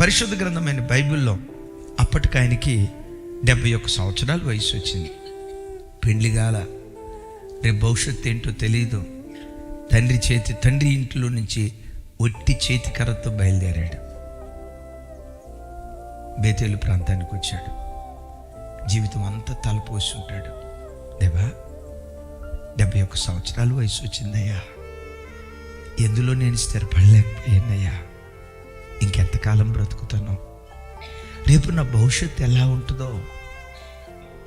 పరిశుద్ధ గ్రంథమైన బైబిల్లో అప్పటికి ఆయనకి 71 సంవత్సరాల వయసు వచ్చింది. పెండ్లిగాల, రేపు భవిష్యత్తు ఏంటో తెలియదు. తండ్రి ఇంట్లో నుంచి ఒట్టి చేతి కర్రతో బయలుదేరాడు. బేతేలు ప్రాంతానికి వచ్చాడు. జీవితం అంతా తలపోసి ఉంటాడు. దేవా, 71 సంవత్సరాల వయసు వచ్చిందయ్యా, ఎందులో నేను స్థిరపడలేకపోయానయ్యా, ఇంకెంతకాలం బ్రతుకుతాను, రేపు నా భవిష్యత్తు ఎలా ఉంటుందో.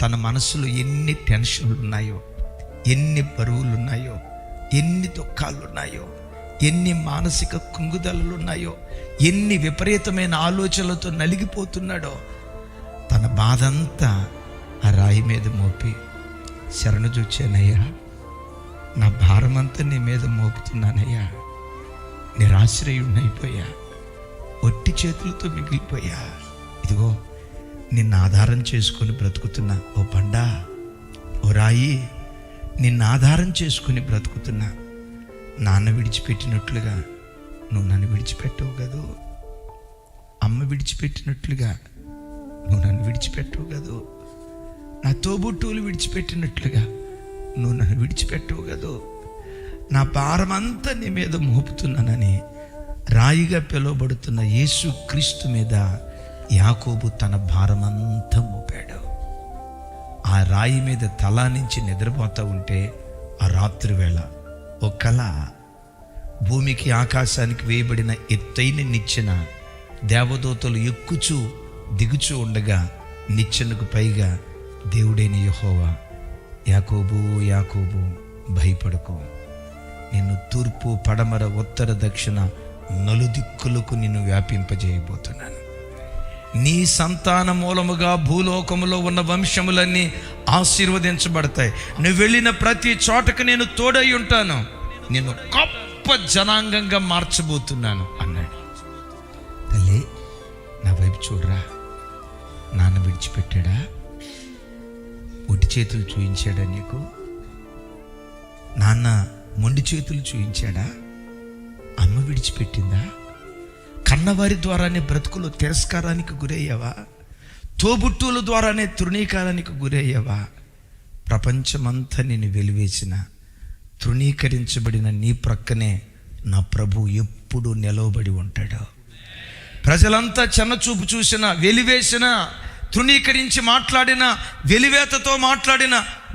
తన మనసులో ఎన్ని టెన్షన్లు ఉన్నాయో, ఎన్ని బరువులు ఉన్నాయో, ఎన్ని దుఃఖాలు ఉన్నాయో, ఎన్ని మానసిక కుంగుదలలు ఉన్నాయో, ఎన్ని విపరీతమైన ఆలోచనలతో నలిగిపోతున్నాడో. తన బాధంతా ఆ రాయి మీద మోపి, శరణు చూచానయ్యా, నా భారమంతా నీ మీద మోపుతున్నానయ్యా, నిరాశ్రయుడినైపోయా, ఒట్టి చేతులతో మిగిలిపోయా. ఇదిగో నిన్ను ఆధారం చేసుకొని బ్రతుకుతున్నా ఓ బండా, ఓ రాయి, నిన్ను ఆధారం చేసుకుని బ్రతుకుతున్నా. నాన్న విడిచిపెట్టినట్లుగా నువ్వు నన్ను విడిచిపెట్టవు కదూ, అమ్మ విడిచిపెట్టినట్లుగా నువ్వు నన్ను విడిచిపెట్టవు కదూ, నా తోబుట్టువులు విడిచిపెట్టినట్లుగా నువ్వు నన్ను విడిచిపెట్టవు కదూ. నా భారం అంతా నీ మీద మోపుతున్నానని రాయిగా పిలువబడుతున్న యేసు క్రీస్తు మీద యాకోబు తన భారమంతా మోపాడు. ఆ రాయి మీద తల నుంచి నిద్రపోతూ ఉంటే ఆ రాత్రి వేళ ఒక కల, భూమికి ఆకాశానికి వేయబడిన ఎత్తైన నిచ్చెన, దేవదూతలు ఎక్కుచూ దిగుచూ ఉండగా నిచ్చెనకు పైగా దేవుడైన యెహోవా, యాకోబు యాకోబు భయపడకు, నిన్ను తూర్పు పడమర ఉత్తర దక్షిణ నలుదిక్కులకు నిన్ను వ్యాపింపజేయబోతున్నాను. నీ సంతాన మూలముగా భూలోకములో ఉన్న వంశములన్నీ ఆశీర్వదించబడతాయి. నువ్వు వెళ్ళిన ప్రతి చోటకు నేను తోడై ఉంటాను, నిన్ను గొప్ప జనాంగంగా మార్చబోతున్నాను అన్నాడు. తల్లి, నా వైపు చూడరా, నాన్న విడిచిపెట్టాడా? ఒట్టి చేతులు చూయించాడా నీకు? నాన్న మొండి చేతులు చూయించాడా? అమ్మ విడిచిపెట్టిందా? కన్నవారి ద్వారానే బ్రతుకులో తిరస్కారానికి గురయ్యావా? తోబుట్టువుల ద్వారానే తృణీకారానికి గురయ్యావా? ప్రపంచమంతా నిన్ను వెలివేసిన, తృణీకరించబడిన నీ ప్రక్కనే నా ప్రభు ఎప్పుడు నిలవబడి ఉంటాడు. ప్రజలంతా చిన్నచూపు చూసిన, వెలివేసిన, తృణీకరించి మాట్లాడిన, వెలివేతతో మాట్లాడిన,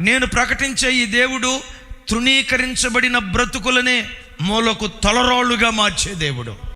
నేను ప్రకటించే ఈ దేవుడు తృణీకరించబడిన బ్రతుకులనే మూలకు తలరాళ్ళుగా మార్చే దేవుడు.